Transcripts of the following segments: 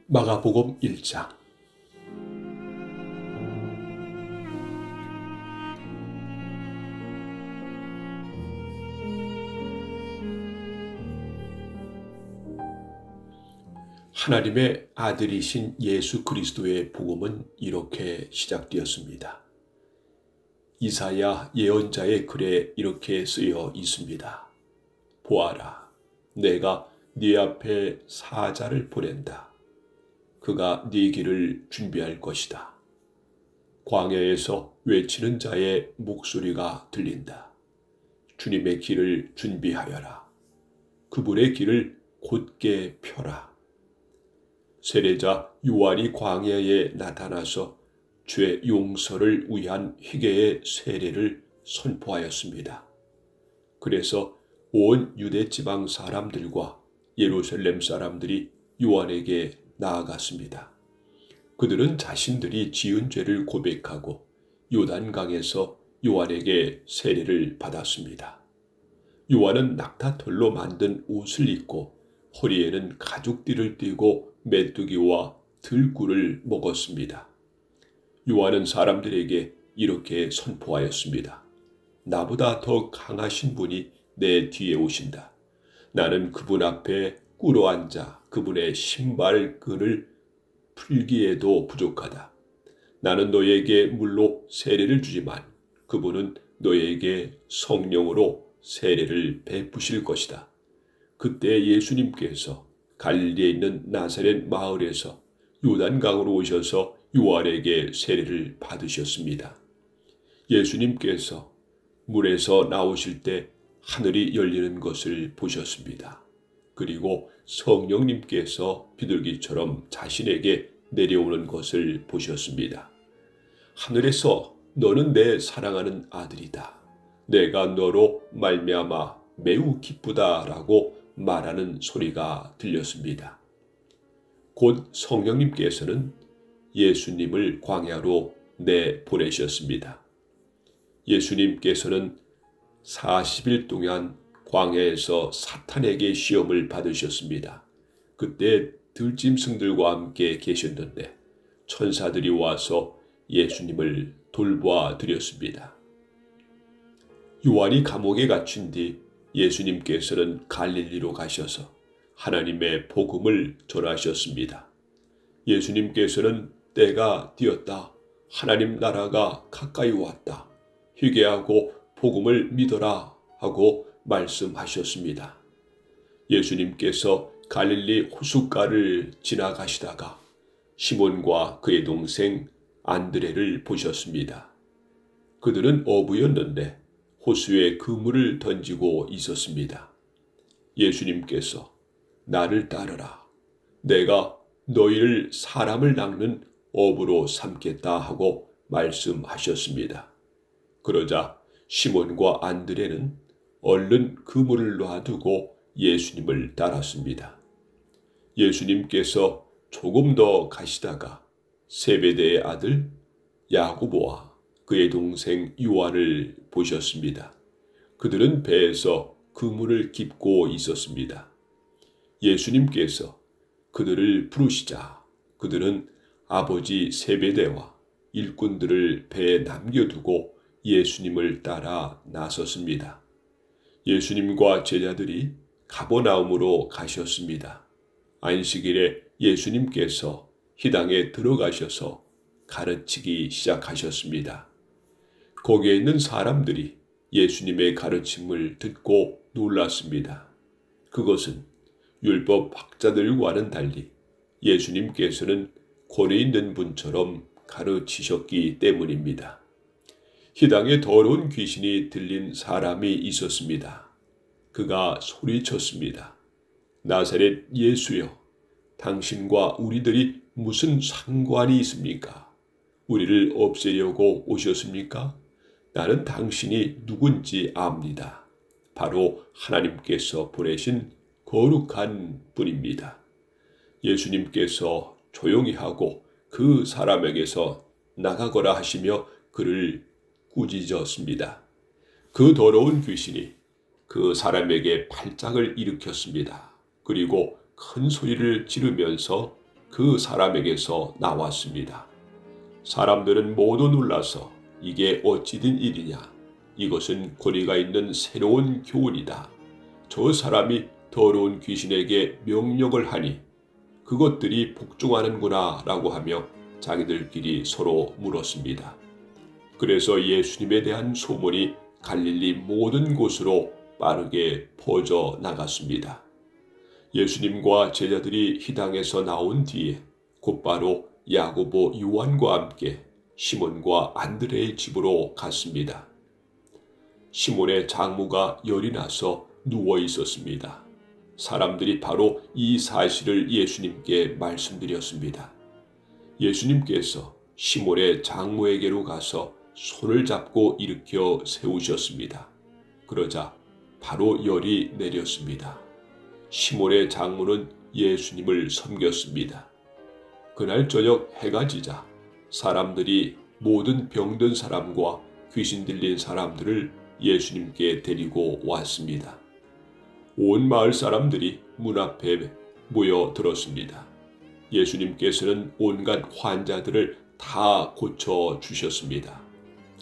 마가복음 1장. 하나님의 아들이신 예수 그리스도의 복음은 이렇게 시작되었습니다. 이사야 예언자의 글에 이렇게 쓰여 있습니다. 보아라, 내가 네 앞에 사자를 보낸다. 그가 네 길을 준비할 것이다. 광야에서 외치는 자의 목소리가 들린다. 주님의 길을 준비하여라. 그분의 길을 곧게 펴라. 세례자 요한이 광야에 나타나서 죄 용서를 위한 회개의 세례를 선포하였습니다. 그래서 온 유대 지방 사람들과 예루살렘 사람들이 요한에게 나아갔습니다. 그들은 자신들이 지은 죄를 고백하고 요단강에서 요한에게 세례를 받았습니다. 요한은 낙타털로 만든 옷을 입고 허리에는 가죽띠를 띠고 메뚜기와 들꿀을 먹었습니다. 요한은 사람들에게 이렇게 선포하였습니다. 나보다 더 강하신 분이 내 뒤에 오신다. 나는 그분 앞에 꿇어 앉아 그분의 신발끈을 풀기에도 부족하다. 나는 너에게 물로 세례를 주지만 그분은 너에게 성령으로 세례를 베푸실 것이다. 그때 예수님께서 갈릴리에 있는 나사렛 마을에서 요단강으로 오셔서 요한에게 세례를 받으셨습니다. 예수님께서 물에서 나오실 때 하늘이 열리는 것을 보셨습니다. 그리고 성령님께서 비둘기처럼 자신에게 내려오는 것을 보셨습니다. 하늘에서 너는 내 사랑하는 아들이다. 내가 너로 말미암아 매우 기쁘다라고 말하는 소리가 들렸습니다. 곧 성령님께서는 예수님을 광야로 내보내셨습니다. 예수님께서는 40일 동안 광야에서 사탄에게 시험을 받으셨습니다. 그때 들짐승들과 함께 계셨는데 천사들이 와서 예수님을 돌보아 드렸습니다. 요한이 감옥에 갇힌 뒤 예수님께서는 갈릴리로 가셔서 하나님의 복음을 전하셨습니다. 예수님께서는 때가 되었다. 하나님 나라가 가까이 왔다. 회개하고 복음을 믿어라 하고 말씀하셨습니다. 예수님께서 갈릴리 호숫가를 지나가시다가 시몬과 그의 동생 안드레를 보셨습니다. 그들은 어부였는데 호수에 그물을 던지고 있었습니다. 예수님께서 나를 따르라. 내가 너희를 사람을 낚는 어부로 삼겠다 하고 말씀하셨습니다. 그러자 시몬과 안드레는 얼른 그물을 놔두고 예수님을 따랐습니다. 예수님께서 조금 더 가시다가 세베대의 아들 야고보와 그의 동생 요한을 보셨습니다. 그들은 배에서 그물을 깁고 있었습니다. 예수님께서 그들을 부르시자 그들은 아버지 세베대와 일꾼들을 배에 남겨두고 예수님을 따라 나섰습니다. 예수님과 제자들이 가버나움으로 가셨습니다. 안식일에 예수님께서 희당에 들어가셔서 가르치기 시작하셨습니다. 거기에 있는 사람들이 예수님의 가르침을 듣고 놀랐습니다. 그것은 율법 학자들과는 달리 예수님께서는 권위 있는 분처럼 가르치셨기 때문입니다. 희당에 더러운 귀신이 들린 사람이 있었습니다. 그가 소리쳤습니다. 나사렛 예수여, 당신과 우리들이 무슨 상관이 있습니까? 우리를 없애려고 오셨습니까? 나는 당신이 누군지 압니다. 바로 하나님께서 보내신 거룩한 분입니다. 예수님께서 조용히 하고 그 사람에게서 나가거라 하시며 그를 꾸짖었습니다. 그 더러운 귀신이 그 사람에게 발작을 일으켰습니다. 그리고 큰 소리를 지르면서 그 사람에게서 나왔습니다. 사람들은 모두 놀라서 이게 어찌 된 일이냐? 이것은 권위가 있는 새로운 교훈이다. 저 사람이 더러운 귀신에게 명령을 하니 그것들이 복종하는구나 라고 하며 자기들끼리 서로 물었습니다. 그래서 예수님에 대한 소문이 갈릴리 모든 곳으로 빠르게 퍼져 나갔습니다. 예수님과 제자들이 희당에서 나온 뒤에 곧바로 야고보 요한과 함께 시몬과 안드레의 집으로 갔습니다. 시몬의 장모가 열이 나서 누워 있었습니다. 사람들이 바로 이 사실을 예수님께 말씀드렸습니다. 예수님께서 시몬의 장모에게로 가서 손을 잡고 일으켜 세우셨습니다. 그러자 바로 열이 내렸습니다. 시몬의 장모는 예수님을 섬겼습니다. 그날 저녁 해가 지자 사람들이 모든 병든 사람과 귀신 들린 사람들을 예수님께 데리고 왔습니다. 온 마을 사람들이 문 앞에 모여들었습니다. 예수님께서는 온갖 환자들을 다 고쳐주셨습니다.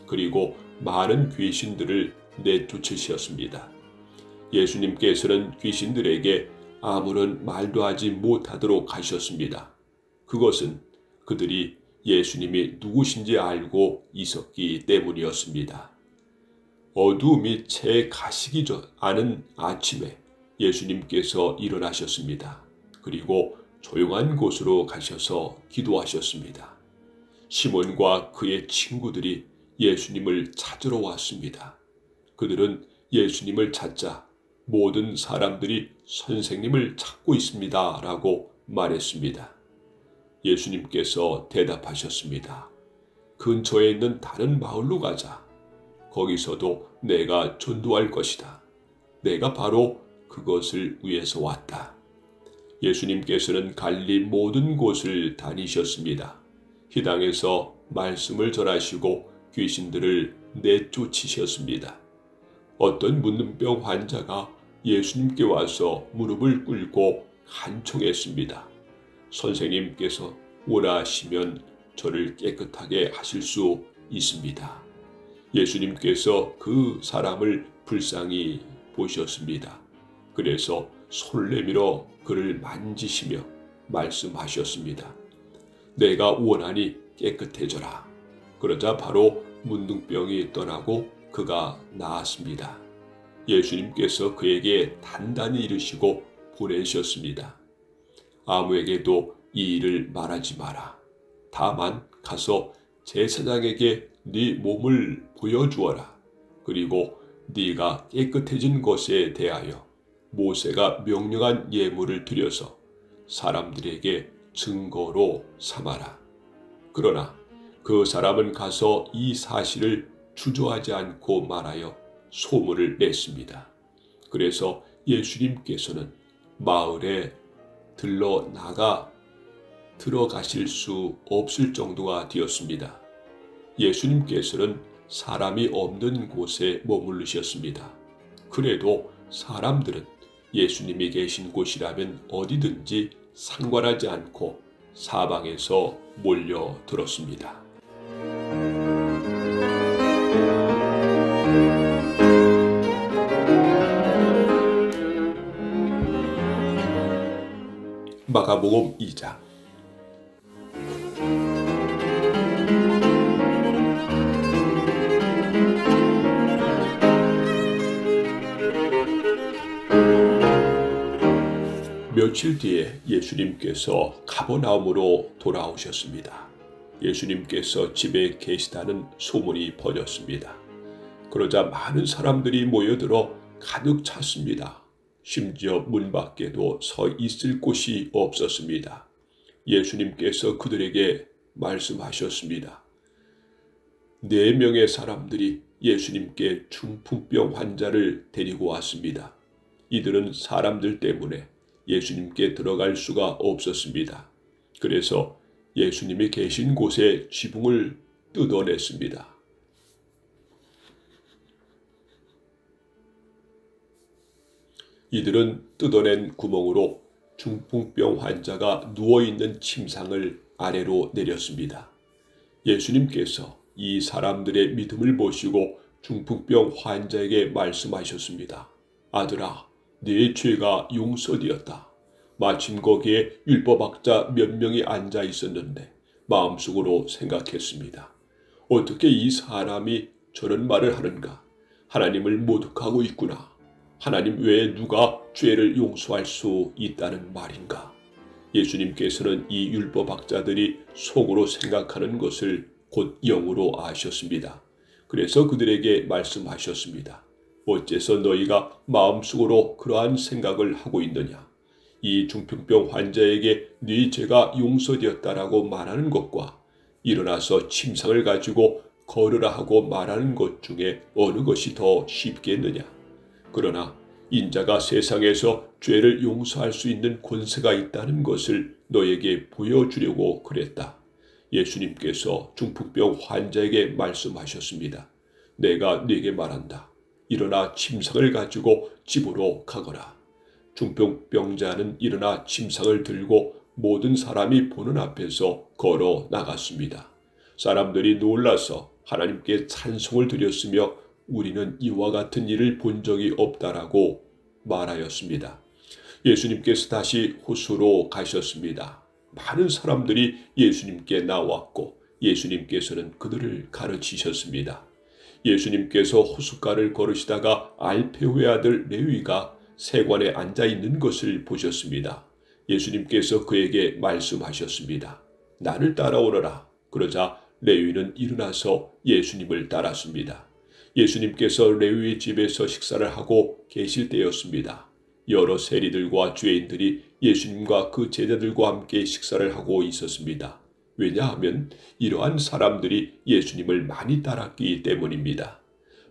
그리고 많은 귀신들을 내쫓으셨습니다. 예수님께서는 귀신들에게 아무런 말도 하지 못하도록 하셨습니다. 그것은 그들이 예수님이 누구신지 알고 있었기 때문이었습니다. 어두움이 채 가시기 않은 아침에 예수님께서 일어나셨습니다. 그리고 조용한 곳으로 가셔서 기도하셨습니다. 시몬과 그의 친구들이 예수님을 찾으러 왔습니다. 그들은 예수님을 찾자 모든 사람들이 선생님을 찾고 있습니다 라고 말했습니다. 예수님께서 대답하셨습니다. 근처에 있는 다른 마을로 가자. 거기서도 내가 전도할 것이다. 내가 바로 그것을 위해서 왔다. 예수님께서는 갈릴리 모든 곳을 다니셨습니다. 희당에서 말씀을 전하시고 귀신들을 내쫓으셨습니다. 어떤 문둥병 환자가 예수님께 와서 무릎을 꿇고 간청했습니다. 선생님께서 원하시면 저를 깨끗하게 하실 수 있습니다. 예수님께서 그 사람을 불쌍히 보셨습니다. 그래서 손을 내밀어 그를 만지시며 말씀하셨습니다. 내가 원하니 깨끗해져라. 그러자 바로 문둥병이 떠나고 그가 나았습니다. 예수님께서 그에게 단단히 이르시고 보내셨습니다. 아무에게도 이 일을 말하지 마라. 다만 가서 제사장에게 네 몸을 보여주어라. 그리고 네가 깨끗해진 것에 대하여 모세가 명령한 예물을 드려서 사람들에게 증거로 삼아라. 그러나 그 사람은 가서 이 사실을 주저하지 않고 말하여 소문을 냈습니다. 그래서 예수님께서는 마을에 들어가실 수 없을 정도가 되었습니다. 예수님께서는 사람이 없는 곳에 머무르셨습니다. 그래도 사람들은 예수님이 계신 곳이라면 어디든지 상관하지 않고 사방에서 몰려들었습니다. 마가복음 2장. 며칠 뒤에 예수님께서 가버나움으로 돌아오셨습니다. 예수님께서 집에 계시다는 소문이 퍼졌습니다. 그러자 많은 사람들이 모여들어 가득 찼습니다. 심지어 문 밖에도 서 있을 곳이 없었습니다. 예수님께서 그들에게 말씀하셨습니다. 4명의 사람들이 예수님께 중풍병 환자를 데리고 왔습니다. 이들은 사람들 때문에 예수님께 들어갈 수가 없었습니다. 그래서 예수님이 계신 곳에 지붕을 뜯어냈습니다. 이들은 뜯어낸 구멍으로 중풍병 환자가 누워있는 침상을 아래로 내렸습니다. 예수님께서 이 사람들의 믿음을 보시고 중풍병 환자에게 말씀하셨습니다. 아들아, 네 죄가 용서되었다. 마침 거기에 율법학자 몇 명이 앉아 있었는데 마음속으로 생각했습니다. 어떻게 이 사람이 저런 말을 하는가? 하나님을 모독하고 있구나. 하나님 외에 누가 죄를 용서할 수 있다는 말인가? 예수님께서는 이 율법학자들이 속으로 생각하는 것을 곧 영으로 아셨습니다. 그래서 그들에게 말씀하셨습니다. 어째서 너희가 마음속으로 그러한 생각을 하고 있느냐? 이 중풍병 환자에게 네 죄가 용서되었다라고 말하는 것과 일어나서 침상을 가지고 걸으라 하고 말하는 것 중에 어느 것이 더 쉽겠느냐? 그러나 인자가 세상에서 죄를 용서할 수 있는 권세가 있다는 것을 너에게 보여주려고 그랬다. 예수님께서 중풍병 환자에게 말씀하셨습니다. 내가 네게 말한다. 일어나 침상을 가지고 집으로 가거라. 중풍병자는 일어나 침상을 들고 모든 사람이 보는 앞에서 걸어 나갔습니다. 사람들이 놀라서 하나님께 찬송을 드렸으며 우리는 이와 같은 일을 본 적이 없다라고 말하였습니다. 예수님께서 다시 호수로 가셨습니다. 많은 사람들이 예수님께 나왔고 예수님께서는 그들을 가르치셨습니다. 예수님께서 호숫가를 걸으시다가 알페오의 아들 레위가 세관에 앉아 있는 것을 보셨습니다. 예수님께서 그에게 말씀하셨습니다. 나를 따라오너라. 그러자 레위는 일어나서 예수님을 따랐습니다. 예수님께서 레위의 집에서 식사를 하고 계실 때였습니다. 여러 세리들과 죄인들이 예수님과 그 제자들과 함께 식사를 하고 있었습니다. 왜냐하면 이러한 사람들이 예수님을 많이 따랐기 때문입니다.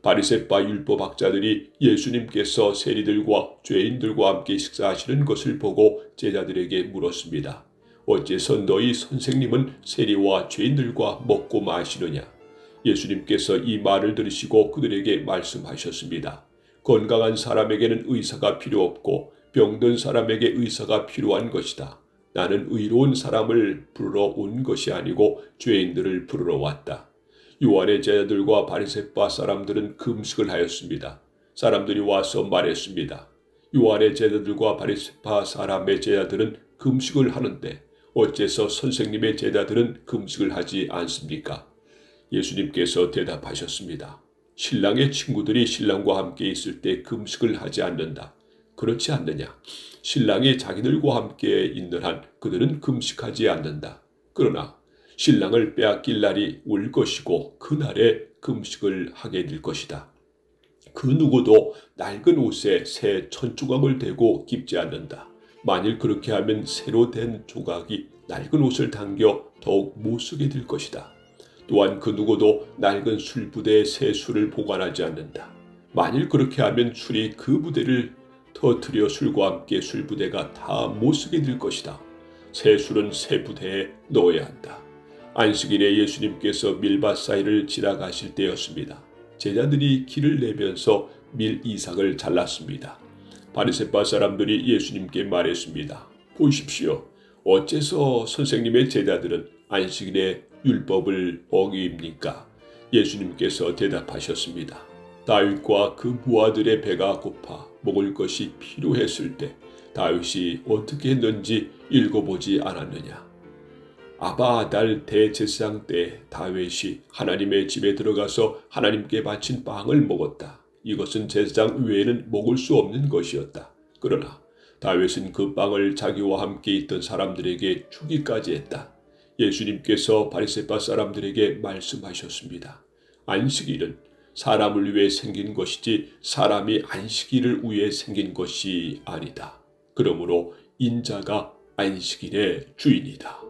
바리새파 율법학자들이 예수님께서 세리들과 죄인들과 함께 식사하시는 것을 보고 제자들에게 물었습니다. 어째서 너희 선생님은 세리와 죄인들과 먹고 마시느냐? 예수님께서 이 말을 들으시고 그들에게 말씀하셨습니다. 건강한 사람에게는 의사가 필요 없고 병든 사람에게 의사가 필요한 것이다. 나는 의로운 사람을 부르러 온 것이 아니고 죄인들을 부르러 왔다. 요한의 제자들과 바리새파 사람들은 금식을 하였습니다. 사람들이 와서 말했습니다. 요한의 제자들과 바리새파 사람의 제자들은 금식을 하는데 어째서 선생님의 제자들은 금식을 하지 않습니까? 예수님께서 대답하셨습니다. 신랑의 친구들이 신랑과 함께 있을 때 금식을 하지 않는다. 그렇지 않느냐? 신랑이 자기들과 함께 있는 한 그들은 금식하지 않는다. 그러나 신랑을 빼앗길 날이 올 것이고 그 날에 금식을 하게 될 것이다. 그 누구도 낡은 옷에 새 천조각을 대고 깁지 않는다. 만일 그렇게 하면 새로 된 조각이 낡은 옷을 당겨 더욱 못쓰게 될 것이다. 또한 그 누구도 낡은 술부대에 새 술을 보관하지 않는다. 만일 그렇게 하면 술이 그 부대를 터뜨려 술과 함께 술부대가 다 못쓰게 될 것이다. 새 술은 새 부대에 넣어야 한다. 안식일에 예수님께서 밀밭 사이를 지나가실 때였습니다. 제자들이 길을 내면서 밀 이삭을 잘랐습니다. 바리새파 사람들이 예수님께 말했습니다. 보십시오. 어째서 선생님의 제자들은 안식일에 율법을 어깁니까? 예수님께서 대답하셨습니다. 다윗과 그 부하들의 배가 고파 먹을 것이 필요했을 때 다윗이 어떻게 했는지 읽어보지 않았느냐? 아바아달 대제사장 때 다윗이 하나님의 집에 들어가서 하나님께 바친 빵을 먹었다. 이것은 제사장 외에는 먹을 수 없는 것이었다. 그러나 다윗은 그 빵을 자기와 함께 있던 사람들에게 주기까지 했다. 예수님께서 바리새파 사람들에게 말씀하셨습니다. 안식일은 사람을 위해 생긴 것이지 사람이 안식일을 위해 생긴 것이 아니다. 그러므로 인자가 안식일의 주인이다.